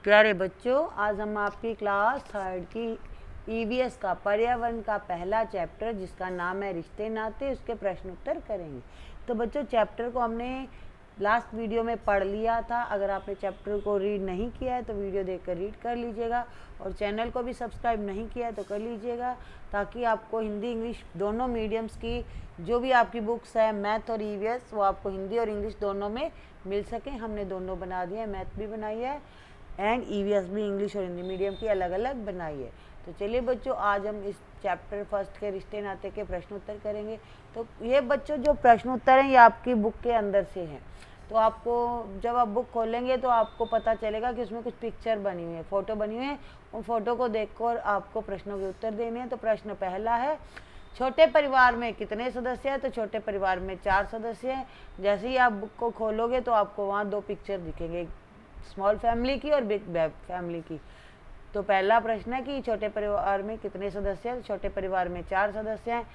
प्यारे बच्चों, आज हम आपकी क्लास 3 की ईवीएस का पर्यावरण का पहला चैप्टर जिसका नाम है रिश्ते नाते, उसके प्रश्न उत्तर करेंगे। तो बच्चों, चैप्टर को हमने लास्ट वीडियो में पढ़ लिया था। अगर आपने चैप्टर को रीड नहीं किया है तो वीडियो देखकर रीड कर लीजिएगा, और चैनल को भी सब्सक्राइब नहीं किया है तो कर लीजिएगा, ताकि आपको हिंदी इंग्लिश दोनों मीडियम्स की जो भी आपकी बुक्स है, मैथ और ईवीएस, वो आपको हिंदी और इंग्लिश दोनों में मिल सकें। हमने दोनों बना दिए हैं, मैथ भी बनाई है एंड ईवीएस भी इंग्लिश और हिंदी मीडियम की अलग अलग बनाई है। तो चलिए बच्चों, आज हम इस चैप्टर फर्स्ट के रिश्ते नाते के प्रश्न उत्तर करेंगे। तो ये बच्चों जो प्रश्न उत्तर हैं ये आपकी बुक के अंदर से हैं। तो आपको जब आप बुक खोलेंगे तो आपको पता चलेगा कि उसमें कुछ पिक्चर बनी हुई है, फ़ोटो बनी हुई है। उन फोटो को देखकर आपको प्रश्नों के उत्तर देने हैं। तो प्रश्न पहला है, छोटे परिवार में कितने सदस्य हैं? तो छोटे परिवार में 4 सदस्य हैं। जैसे ही आप बुक को खोलोगे तो आपको वहाँ 2 पिक्चर दिखेंगे, स्मॉल फैमिली की और बिग फैमिली की। तो पहला प्रश्न है कि छोटे परिवार में कितने सदस्य हैं? छोटे परिवार में 4 सदस्य हैं।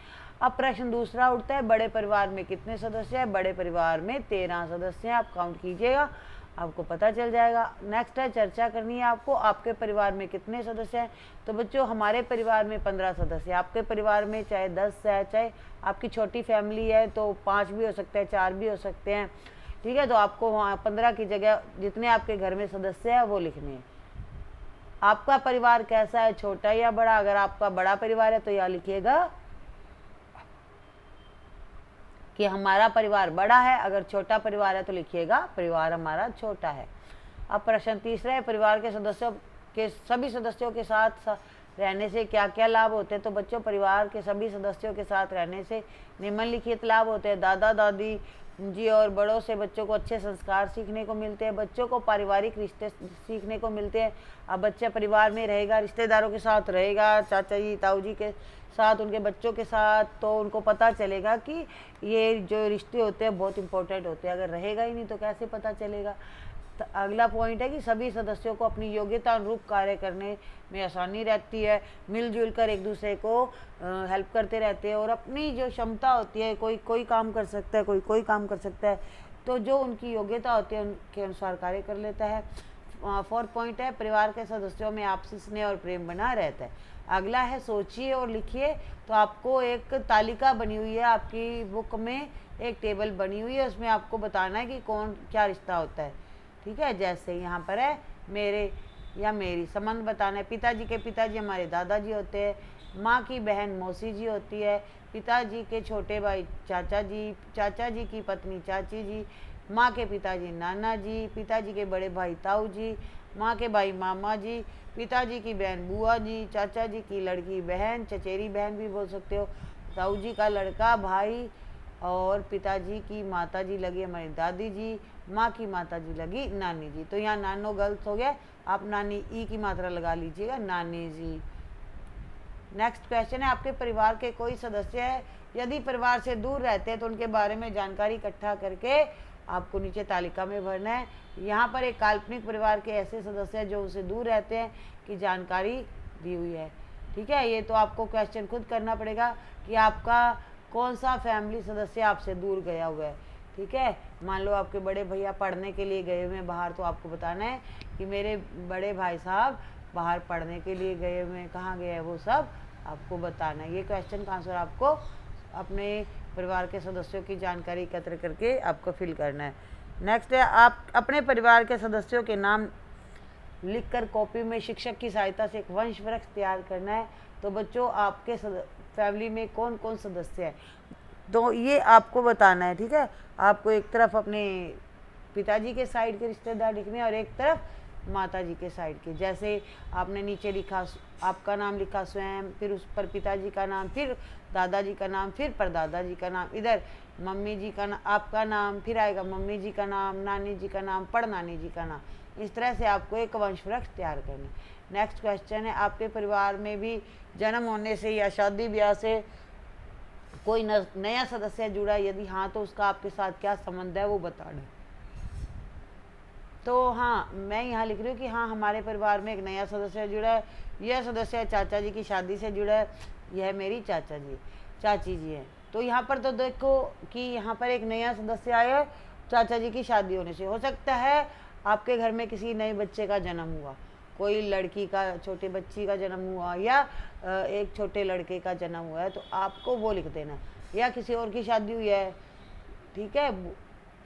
अब प्रश्न दूसरा उठता है, बड़े परिवार में कितने सदस्य हैं? बड़े परिवार में 13 सदस्य हैं। आप काउंट कीजिएगा, आपको पता चल जाएगा। नेक्स्ट है, चर्चा करनी है आपको, आपके परिवार में कितने सदस्य हैं? तो बच्चों, हमारे परिवार में 15 सदस्य हैं। आपके परिवार में चाहे 10 है, चाहे आपकी छोटी फैमिली है तो 5 भी हो सकते हैं, 4 भी हो सकते हैं। ठीक है, तो आपको वहाँ 15 की जगह जितने आपके घर में सदस्य हैं वो लिखने हैं। आपका परिवार कैसा है, छोटा या बड़ा? अगर आपका बड़ा परिवार है तो यह लिखिएगा कि हमारा परिवार बड़ा है। अगर छोटा परिवार है तो लिखिएगा परिवार हमारा छोटा है। अब प्रश्न तीसरा है, परिवार के सदस्यों के सभी सदस्यों के साथ रहने से क्या क्या लाभ होते हैं? तो बच्चों, परिवार के सभी सदस्यों के साथ रहने से निम्नलिखित लाभ होते हैं। दादा दादी जी और बड़ों से बच्चों को अच्छे संस्कार सीखने को मिलते हैं, बच्चों को पारिवारिक रिश्ते सीखने को मिलते हैं। अब बच्चा परिवार में रहेगा, रिश्तेदारों के साथ रहेगा, चाचा जी ताऊ जी के साथ, उनके बच्चों के साथ, तो उनको पता चलेगा कि ये जो रिश्ते होते हैं बहुत इंपॉर्टेंट होते हैं। अगर रहेगा ही नहीं तो कैसे पता चलेगा? तो अगला पॉइंट है कि सभी सदस्यों को अपनी योग्यता अनुरूप कार्य करने में आसानी रहती है, मिलजुल कर एक दूसरे को हेल्प करते रहते हैं, और अपनी जो क्षमता होती है, कोई कोई काम कर सकता है, कोई कोई काम कर सकता है, तो जो उनकी योग्यता होती है उनके अनुसार कार्य कर लेता है। 4 पॉइंट है, परिवार के सदस्यों में आपसी स्नेह और प्रेम बना रहता है। अगला है, सोचिए और लिखिए। तो आपको एक तालिका बनी हुई है, आपकी बुक में एक टेबल बनी हुई है, उसमें आपको बताना है कि कौन क्या रिश्ता होता है। ठीक है, जैसे यहाँ पर है मेरे या मेरी, संबंध बताना है। पिताजी के पिताजी हमारे दादाजी होते हैं, माँ की बहन मौसी जी होती है, पिताजी के छोटे भाई चाचा जी, चाचा जी की पत्नी चाची जी, माँ के पिताजी नाना जी, पिताजी के बड़े भाई ताऊ जी, माँ के भाई मामा जी, पिताजी की बहन बुआ जी, चाचा जी की लड़की बहन, चचेरी बहन भी बोल सकते हो, ताऊ जी का लड़का भाई, और पिताजी की माता जी लगी हमारी दादी जी, माँ की माता जी लगी नानी जी। तो यहाँ नानो गलत हो गया, आप नानी ई की मात्रा लगा लीजिएगा, नानी जी। नेक्स्ट क्वेश्चन है, आपके परिवार के कोई सदस्य है? यदि परिवार से दूर रहते हैं तो उनके बारे में जानकारी इकट्ठा करके आपको नीचे तालिका में भरना है। यहाँ पर एक काल्पनिक परिवार के ऐसे सदस्य हैं जो उनसे दूर रहते हैं की जानकारी दी हुई है। ठीक है, ये तो आपको क्वेश्चन खुद करना पड़ेगा कि आपका कौन सा फैमिली सदस्य आपसे दूर गया हुआ है। ठीक है, मान लो आपके बड़े भैया पढ़ने के लिए गए हुए हैं बाहर, तो आपको बताना है कि मेरे बड़े भाई साहब बाहर पढ़ने के लिए गए हुए हैं, कहाँ गए हैं वो सब आपको बताना है। ये क्वेश्चन का आंसर आपको अपने परिवार के सदस्यों की जानकारी एकत्र करके आपको फिल करना है। नेक्स्ट है, आप अपने परिवार के सदस्यों के नाम लिखकर कॉपी में शिक्षक की सहायता से एक वंश वृक्ष तैयार करना है। तो बच्चों, आपके फैमिली में कौन कौन सदस्य हैं तो ये आपको बताना है। ठीक है, आपको एक तरफ अपने पिताजी के साइड के रिश्तेदार लिखने और एक तरफ माता जी के साइड के। जैसे आपने नीचे लिखा आपका नाम लिखा स्वयं, फिर उस पर पिताजी का नाम, फिर दादाजी का नाम, फिर परदादा जी का नाम, इधर मम्मी जी का नाम, आपका नाम, फिर आएगा मम्मी जी का नाम, नानी जी का नाम, पड़नानी जी का नाम। इस तरह से आपको एक वंश वृक्ष तैयार करना है। नेक्स्ट क्वेश्चन है, आपके परिवार में भी जन्म होने से या शादी ब्याह से कोई नया सदस्य जुड़ा? यदि हाँ तो उसका आपके साथ क्या संबंध है वो बताना है। तो हाँ, मैं यहाँ लिख रही हूँ कि हाँ, हमारे परिवार में एक नया सदस्य जुड़ा है। यह सदस्य चाचा जी की शादी से जुड़ा है। यह मेरी चाची जी है। तो यहाँ पर तो देखो कि यहाँ पर एक नया सदस्य आया है चाचा जी की शादी होने से। हो सकता है आपके घर में किसी नए बच्चे का जन्म हुआ, कोई लड़की का, छोटी बच्ची का जन्म हुआ, या एक छोटे लड़के का जन्म हुआ है, तो आपको वो लिख देना। या किसी और की शादी हुई है, ठीक है,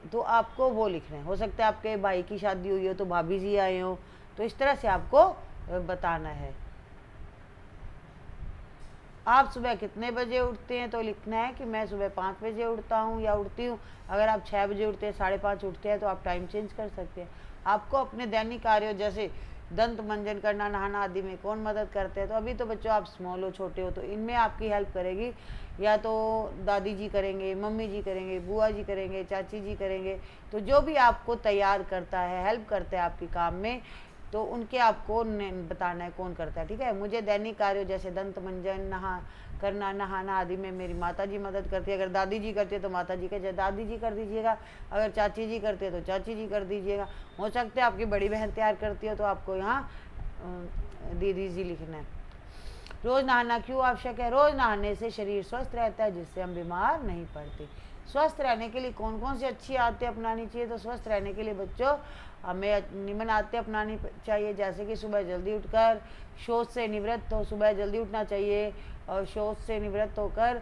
तो आपको वो लिखना है। हो सकता है आपके भाई की शादी हुई हो तो भाभी जी आए हो, तो इस तरह से आपको बताना है। आप सुबह कितने बजे उठते हैं, तो लिखना है कि मैं सुबह 5 बजे उठता हूँ या उठती हूँ। अगर आप 6 बजे उठते हैं, 5:30 उठते हैं, तो आप टाइम चेंज कर सकते हैं। आपको अपने दैनिक कार्यों जैसे दंत मंजन करना, नहाना आदि में कौन मदद करते हैं? तो अभी तो बच्चों आप स्मॉल हो, छोटे हो, तो इनमें आपकी हेल्प करेगी या तो दादी जी करेंगे, मम्मी जी करेंगे, बुआ जी करेंगे, चाची जी करेंगे। तो जो भी आपको तैयार करता है, हेल्प करता है आपके काम में, तो उनके आपको बताना है कौन करता है, ठीक है। मुझे दैनिक कार्यों जैसे दंत मंजन, नहाना आदि में मेरी माता जी मदद करती है। अगर दादी जी करती है तो माता जी के दादी जी कर दीजिएगा, अगर चाची जी करते हैं तो चाची जी कर दीजिएगा। हो सकता है आपकी बड़ी बहन तैयार करती है, तो आपको यहाँ दीदी जी लिखना है। रोज़ नहाना क्यों आवश्यक है? रोज़ नहाने से शरीर स्वस्थ रहता है, जिससे हम बीमार नहीं पड़ते। स्वस्थ रहने के लिए कौन कौन सी अच्छी आदतें अपनानी चाहिए? तो स्वस्थ रहने के लिए बच्चों हमें निम्न आदतें अपनानी चाहिए, जैसे कि सुबह जल्दी उठकर शौच से निवृत्त हो, सुबह जल्दी उठना चाहिए और शौच से निवृत्त होकर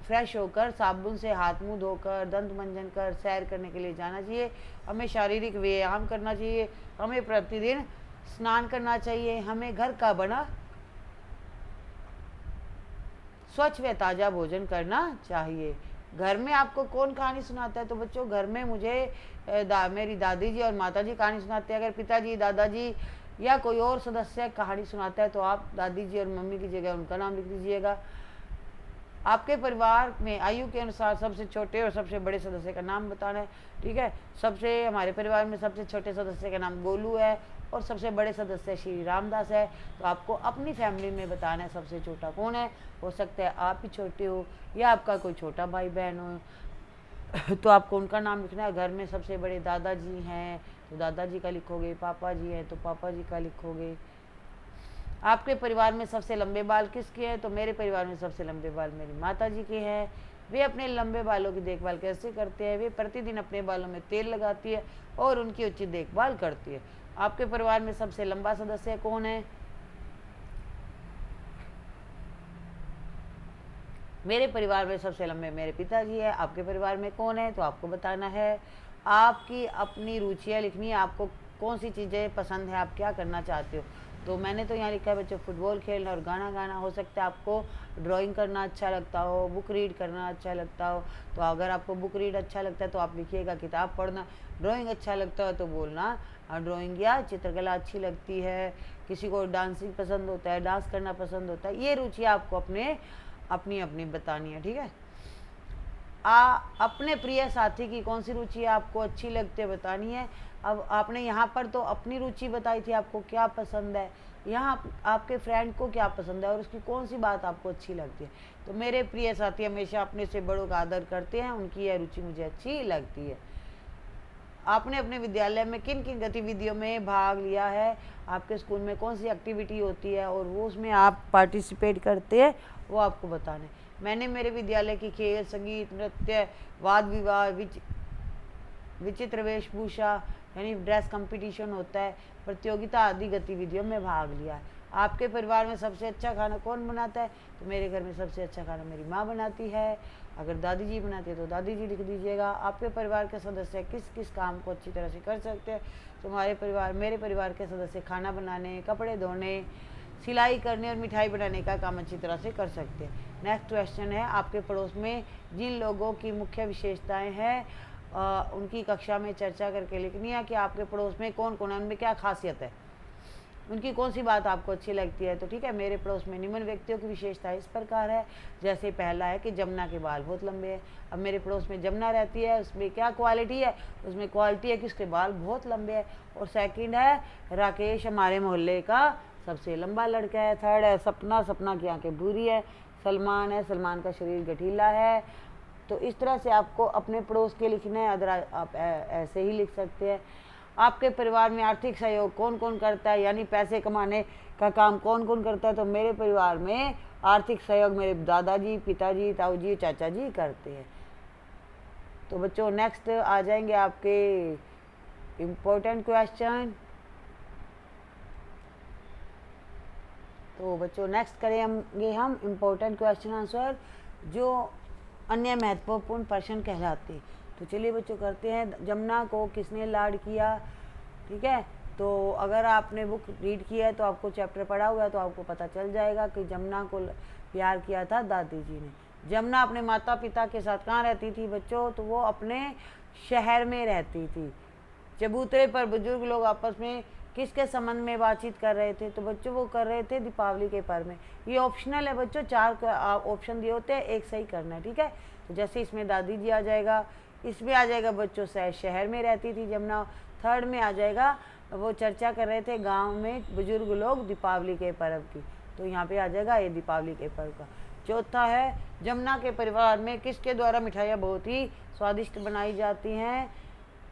फ्रेश होकर साबुन से हाथ मुंह धोकर दंत मंजन कर सैर करने के लिए जाना चाहिए। हमें शारीरिक व्यायाम करना चाहिए, हमें प्रतिदिन स्नान करना चाहिए, हमें घर का बना स्वच्छ व ताज़ा भोजन करना चाहिए। घर में आपको कौन कहानी सुनाता है? तो बच्चों घर में मुझे मेरी दादी जी और माता जी कहानी सुनाते हैं। अगर पिताजी, दादाजी या कोई और सदस्य कहानी सुनाता है तो आप दादी जी और मम्मी की जगह उनका नाम लिख दीजिएगा। आपके परिवार में आयु के अनुसार सबसे छोटे और सबसे बड़े सदस्य का नाम बताना है, ठीक है। हमारे परिवार में सबसे छोटे सदस्य का नाम गोलू है और सबसे बड़े सदस्य श्री रामदास है। तो आपको अपनी फैमिली में बताना है सबसे छोटा कौन है। हो सकता है आप ही छोटे हो या आपका कोई छोटा भाई बहन हो, तो आपको उनका नाम लिखना है। घर में सबसे बड़े दादाजी हैं तो दादाजी का लिखोगे, पापा जी हैं तो पापा जी का लिखोगे। आपके परिवार में सबसे लंबे बाल किसके हैं? तो मेरे परिवार में सबसे लंबे बाल मेरी माता जी के हैं। वे अपने लंबे बालों की देखभाल कैसे करते हैं? वे प्रतिदिन अपने बालों में तेल लगाती है और उनकी उचित देखभाल करती है। आपके परिवार में सबसे लंबा सदस्य कौन है? मेरे परिवार में सबसे लंबे मेरे पिताजी है। आपके परिवार में कौन है? तो आपको बताना है। आपकी अपनी रुचियाँ लिखनी है, आपको कौन सी चीज़ें पसंद है, आप क्या करना चाहते हो। तो मैंने तो यहाँ लिखा है बच्चों फुटबॉल खेलना और गाना गाना। हो सकता है आपको ड्राइंग करना अच्छा लगता हो, बुक रीड करना अच्छा लगता हो। तो अगर आपको बुक रीड अच्छा लगता है तो आप लिखिएगा किताब पढ़ना। ड्राइंग अच्छा लगता है तो बोलना ड्राइंग या चित्रकला अच्छी लगती है। किसी को डांसिंग पसंद होता है, डांस करना पसंद होता है। ये रुचि आपको अपनी अपनी बतानी है, ठीक है। अपने प्रिय साथी की कौन सी रुचि आपको अच्छी लगती है बतानी है। अब आपने यहाँ पर तो अपनी रुचि बताई थी, आपको क्या पसंद है। यहाँ आपके फ्रेंड को क्या पसंद है और उसकी कौन सी बात आपको अच्छी लगती है। तो मेरे प्रिय साथी हमेशा अपने से बड़ों का आदर करते हैं, उनकी यह रुचि मुझे अच्छी लगती है। आपने अपने विद्यालय में किन किन गतिविधियों में भाग लिया है? आपके स्कूल में कौन सी एक्टिविटी होती है और वो उसमें आप पार्टिसिपेट करते हैं, वो आपको बताना है। मैंने मेरे विद्यालय की खेल, संगीत, नृत्य, वाद विवाद, विचित्र वेशभूषा यानी ड्रेस कंपटीशन होता है, प्रतियोगिता आदि गतिविधियों में भाग लिया है। आपके परिवार में सबसे अच्छा खाना कौन बनाता है? तो मेरे घर में सबसे अच्छा खाना मेरी माँ बनाती है। अगर दादी जी बनाती है तो दादी जी लिख दीजिएगा। आपके परिवार के सदस्य किस किस काम को अच्छी तरह से कर सकते हैं? तो मेरे परिवार के सदस्य खाना बनाने, कपड़े धोने, सिलाई करने और मिठाई बनाने का काम अच्छी तरह से कर सकते हैं। नेक्स्ट क्वेश्चन है, आपके पड़ोस में जिन लोगों की मुख्य विशेषताएं हैं उनकी कक्षा में चर्चा करके लिखनी है कि आपके पड़ोस में कौन कौन है, उनमें क्या खासियत है, उनकी कौन सी बात आपको अच्छी लगती है। तो ठीक है, मेरे पड़ोस में निम्न व्यक्तियों की विशेषता इस प्रकार है। जैसे पहला है कि जमुना के बाल बहुत लंबे हैं। अब मेरे पड़ोस में जमुना रहती है, उसमें क्या क्वालिटी है? उसमें क्वालिटी है कि उसके बाल बहुत लंबे हैं। और सेकंड है राकेश हमारे मोहल्ले का सबसे लंबा लड़का है। थर्ड है सपना की आंखें भूरी है। सलमान का शरीर गठीला है। तो इस तरह से आपको अपने पड़ोस के लिखना है, अदर आप ऐसे ही लिख सकते हैं। आपके परिवार में आर्थिक सहयोग कौन कौन करता है, यानी पैसे कमाने का काम कौन कौन करता है। तो मेरे परिवार में आर्थिक सहयोग मेरे दादाजी, पिताजी, ताऊ जी, चाचा जी करते हैं। तो बच्चों नेक्स्ट आ जाएंगे आपके इम्पोर्टेंट क्वेश्चन। तो बच्चों नेक्स्ट करेंगे हम इम्पोर्टेंट क्वेश्चन आंसर जो अन्य महत्वपूर्ण प्रश्न कहलाते। तो चलिए बच्चों करते हैं। जमुना को किसने लाड किया, ठीक है। तो अगर आपने बुक रीड किया है तो आपको चैप्टर पढ़ा हुआ है तो आपको पता चल जाएगा कि जमुना को प्यार किया था दादी जी ने। जमुना अपने माता पिता के साथ कहाँ रहती थी बच्चों, तो वो अपने शहर में रहती थी। चबूतरे पर बुजुर्ग लोग आपस में किसके संबंध में बातचीत कर रहे थे, तो बच्चों वो कर रहे थे दीपावली के पर्व में। ये ऑप्शनल है बच्चों, 4 ऑप्शन दिए होते हैं, एक सही करना है, ठीक है। तो जैसे इसमें दादी जी आ जाएगा, इसमें आ जाएगा बच्चों शहर में रहती थी जमुना। थर्ड में आ जाएगा वो चर्चा कर रहे थे गांव में बुजुर्ग लोग दीपावली के पर्व की, तो यहाँ पे आ जाएगा ये दीपावली के पर्व का। चौथा है जमुना के परिवार में किसके द्वारा मिठाइयाँ बहुत ही स्वादिष्ट बनाई जाती हैं,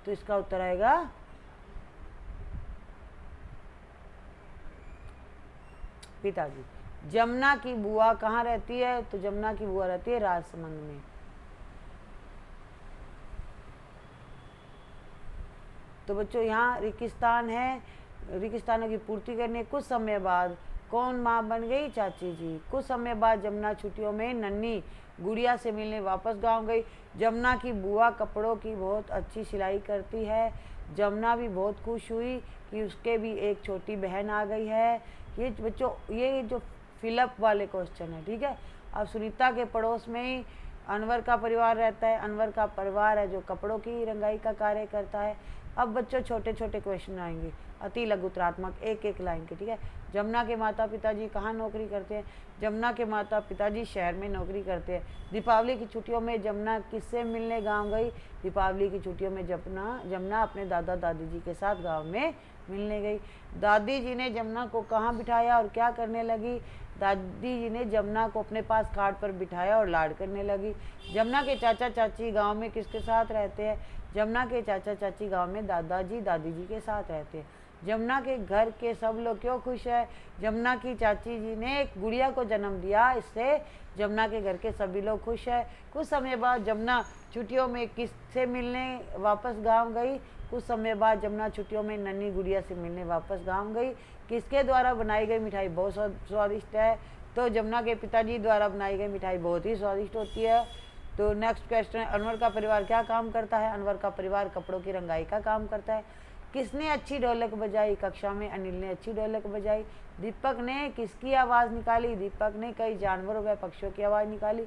तो इसका उत्तर आएगा पिताजी। जमुना की बुआ कहाँ रहती है, तो जमुना की बुआ रहती है राजसमंद में। तो बच्चों यहाँ रेगिस्तान है, रेगिस्तानों की पूर्ति करने कुछ समय बाद कौन माँ बन गई, चाची जी। कुछ समय बाद जमुना छुट्टियों में नन्ही गुड़िया से मिलने वापस गांव गई। जमुना की बुआ कपड़ों की बहुत अच्छी सिलाई करती है। जमुना भी बहुत खुश हुई कि उसके भी एक छोटी बहन आ गई है। ये बच्चों ये जो फिलअप वाले क्वेश्चन है, ठीक है। अब सुनीता के पड़ोस में ही अनवर का परिवार रहता है। अनवर का परिवार है जो कपड़ों की रंगाई का कार्य करता है। अब बच्चों छोटे छोटे क्वेश्चन आएंगे, अति लघुत्रात्मक, एक एक लाइन के, ठीक है। जमुना के माता पिताजी कहाँ नौकरी करते हैं, जमुना के माता पिताजी शहर में नौकरी करते हैं। दीपावली की छुट्टियों में जमुना किससे मिलने गांव गई, दीपावली की छुट्टियों में जमुना अपने दादा दादी जी के साथ गांव में मिलने गई। दादी जी ने जमुना को कहाँ बिठाया और क्या करने लगी, दादी जी ने जमुना को अपने पास खाट पर बिठाया और लाड करने लगी। जमुना के चाचा चाची गांव में किसके साथ रहते हैं, जमुना के चाचा चाची गांव में दादाजी दादी जी के साथ रहते हैं। जमुना के घर के सब लोग क्यों खुश है, जमुना की चाची जी ने एक गुड़िया को जन्म दिया, इससे जमुना के घर के सभी लोग खुश है। कुछ समय बाद जमुना छुट्टियों में किससे मिलने वापस गांव गई, कुछ समय बाद जमुना छुट्टियों में नन्ही गुड़िया से मिलने वापस गांव गई। किसके द्वारा बनाई गई मिठाई बहुत स्वादिष्ट है, तो जमुना के पिताजी द्वारा बनाई गई मिठाई बहुत ही स्वादिष्ट होती है। तो नेक्स्ट क्वेश्चन है अनवर का परिवार क्या काम करता है, अनवर का परिवार कपड़ों की रंगाई का काम करता है। किसने अच्छी ढोलक बजाई, कक्षा में अनिल ने अच्छी ढोलक बजाई। दीपक ने किसकी आवाज़ निकाली, दीपक ने कई जानवरों व पक्षियों की आवाज़ निकाली।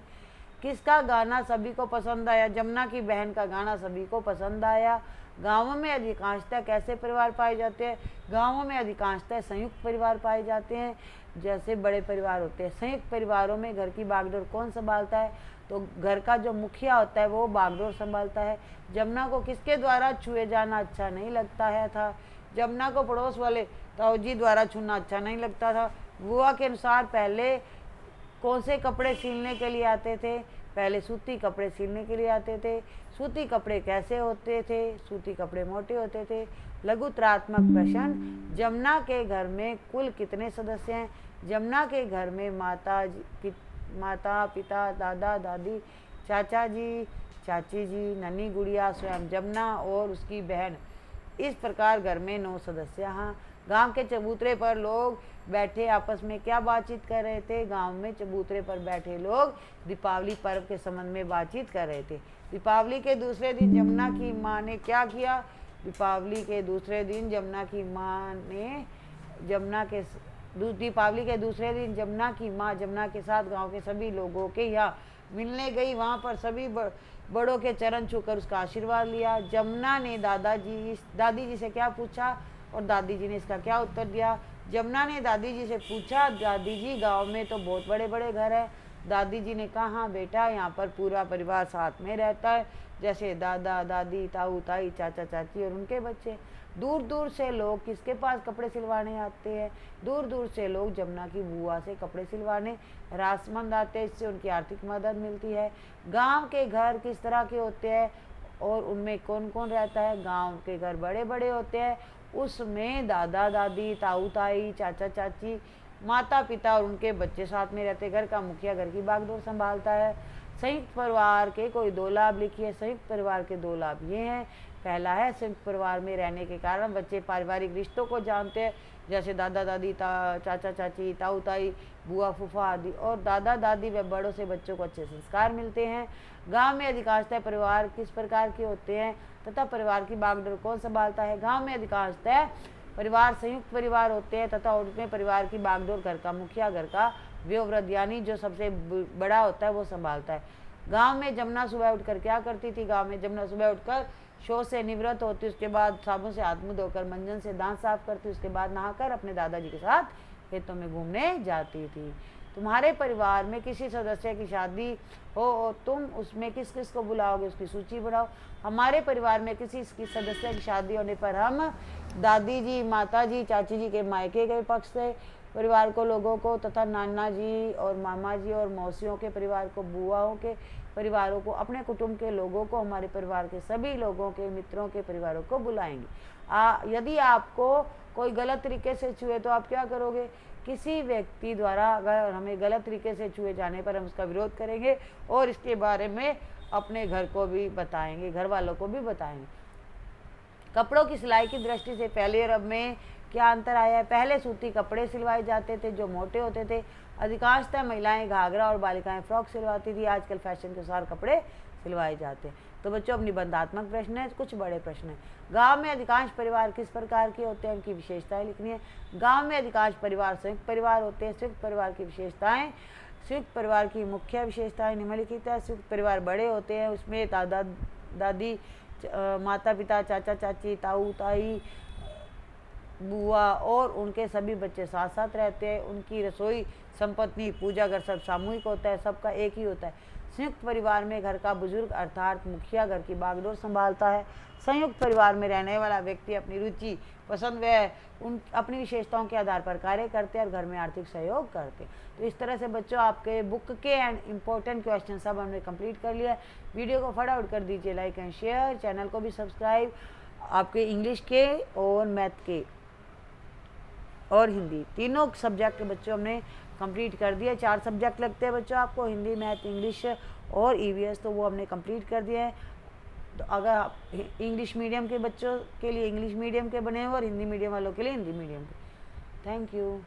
किसका गाना सभी को पसंद आया, जमुना की बहन का गाना सभी को पसंद आया। गाँवों में अधिकांशतः कैसे परिवार पाए जाते हैं, गाँवों में अधिकांशतः संयुक्त परिवार पाए जाते हैं, जैसे बड़े परिवार होते हैं। संयुक्त परिवारों में घर की बागडोर कौन संभालता है, तो घर का जो मुखिया होता है वो बागडोर संभालता है। जमुना को किसके द्वारा छुए जाना अच्छा नहीं लगता है था, जमुना को पड़ोस वाले ताऊजी द्वारा छूना अच्छा नहीं लगता था। बुआ के अनुसार पहले कौन से कपड़े सिलने के लिए आते थे, पहले सूती कपड़े सिलने के लिए आते थे। सूती कपड़े कैसे होते थे, सूती कपड़े मोटे होते थे। लघुत्रात्मक प्रश्न, जमुना के घर में कुल कितने सदस्य हैं, जमुना के घर में माता पिता दादा दादी चाचा जी चाची जी नन्ही गुड़िया स्वयं जमुना और उसकी बहन, इस प्रकार घर में 9 सदस्य हैं। गांव के चबूतरे पर लोग बैठे आपस में क्या बातचीत कर रहे थे, गांव में चबूतरे पर बैठे लोग दीपावली पर्व के संबंध में बातचीत कर रहे थे। दीपावली के दूसरे दिन जमुना की माँ ने क्या किया, दीपावली के दूसरे दिन जमुना की माँ ने दीपावली के दूसरे दिन जमुना की माँ जमुना के साथ गांव के सभी लोगों के यहाँ मिलने गई। वहाँ पर सभी बड़ों के चरण छूकर उसका आशीर्वाद लिया। जमुना ने दादी जी से क्या पूछा और दादी जी ने इसका क्या उत्तर दिया। जमुना ने दादी जी से पूछा, दादी जी गांव में तो बहुत बड़े बड़े घर हैं। दादी जी ने कहा, हाँ बेटा, यहाँ पर पूरा परिवार साथ में रहता है, जैसे दादा दादी ताऊ ताई चाचा चाची और उनके बच्चे। दूर दूर से लोग किसके पास कपड़े सिलवाने आते हैं, दूर दूर से लोग जमुना की बुआ से कपड़े सिलवाने राजसमंद आते हैं, इससे उनकी आर्थिक मदद मिलती है। गांव के घर किस तरह के होते हैं और उनमें कौन कौन रहता है, गांव के घर बड़े बड़े होते हैं, उसमें दादा दादी ताऊ ताई चाचा चाची माता पिता और उनके बच्चे साथ में रहते। घर का मुखिया घर की बागडोर संभालता है। संयुक्त परिवार के कोई 2 लाभ लिखिए। संयुक्त परिवार के 2 लाभ ये हैं, पहला है संयुक्त परिवार में रहने के कारण बच्चे पारिवारिक रिश्तों को जानते हैं, जैसे दादा दादी, चाचा चाची, ताऊ ताई, बुआ फूफा आदि, और दादा दादी व बड़ों से बच्चों को अच्छे संस्कार मिलते हैं। गांव में अधिकांशतः परिवार किस प्रकार के होते हैं तथा परिवार की बागडोर कौन संभालता है? गांव में अधिकांशतः परिवार संयुक्त परिवार होते हैं तथा उनमें परिवार की बागडोर घर का मुखिया, घर का वयोवृद्ध यानी जो सबसे बड़ा होता है वो संभालता है। गांव में जमुना सुबह उठकर क्या करती थी? गांव में जमुना सुबह उठकर शौच से निवृत्त होती, उसके बाद साबुन से हाथ मुंह धोकर मंजन से दांत साफ करती, उसके बाद नहाकर अपने दादाजी के साथ खेतों में घूमने जाती थी। तुम्हारे परिवार में किसी सदस्य की शादी हो तुम उसमें किस किस को बुलाओगे? उसकी सूची बनाओ। हमारे परिवार में किसी सदस्य की शादी होने पर हम दादी जी, माता जी, चाची जी के मायके के पक्ष से परिवार को लोगों को तथा नाना जी और मामा जी और मौसियों के परिवार को, बुआओं के परिवारों को, अपने कुटुंब के लोगों को, हमारे परिवार के सभी लोगों के मित्रों के परिवारों को बुलाएंगे। यदि आपको कोई गलत तरीके से छुए तो आप क्या करोगे? किसी व्यक्ति द्वारा अगर हमें गलत तरीके से छुए जाने पर हम उसका विरोध करेंगे और इसके बारे में अपने घर को भी बताएंगे, घर वालों को भी बताएंगे। कपड़ों की सिलाई की दृष्टि से पहले और अब में क्या अंतर आया है? पहले सूती कपड़े सिलवाए जाते थे जो मोटे होते थे। अधिकांशतः महिलाएं घाघरा और बालिकाएं फ्रॉक सिलवाती थी। आजकल फैशन के अनुसार कपड़े सिलवाए जाते हैं। तो बच्चों, अब निबंधात्मक प्रश्न है, कुछ बड़े प्रश्न हैं। गांव में अधिकांश परिवार किस प्रकार के होते हैं? उनकी विशेषताएं लिखनी है। गांव में अधिकांश परिवार संयुक्त परिवार होते हैं। संयुक्त परिवार की विशेषताएं। संयुक्त परिवार की मुख्य विशेषताएं निम्नलिखित है। संयुक्त परिवार बड़े होते हैं, उसमें दादा दादी, माता पिता, चाचा चाची, ताऊ ताई, बुआ और उनके सभी बच्चे साथ साथ रहते हैं। उनकी रसोई, संपत्ति, पूजा घर सब सामूहिक होता है, सबका एक ही होता है। संयुक्त परिवार में घर का बुजुर्ग अर्थात मुखिया घर की बागडोर संभालता है। संयुक्त परिवार में रहने वाला व्यक्ति अपनी रुचि, पसंद व उन अपनी विशेषताओं के आधार पर कार्य करते हैं और घर में आर्थिक सहयोग करते हैं। तो इस तरह से बच्चों आपके बुक के एंड इम्पोर्टेंट क्वेश्चन सब हमने कंप्लीट कर लिया है। वीडियो को फटाफट कर दीजिए लाइक एंड शेयर, चैनल को भी सब्सक्राइब। आपके इंग्लिश के और मैथ के और हिंदी तीनों सब्जेक्ट बच्चों हमने कंप्लीट कर दिया। 4 सब्जेक्ट लगते हैं बच्चों आपको, हिंदी, मैथ, इंग्लिश और ईवीएस, तो वो हमने कंप्लीट कर दिया है। तो अगर आप इंग्लिश मीडियम के बच्चों के लिए इंग्लिश मीडियम के बने हुए और हिंदी मीडियम वालों के लिए हिंदी मीडियम के। Thank you.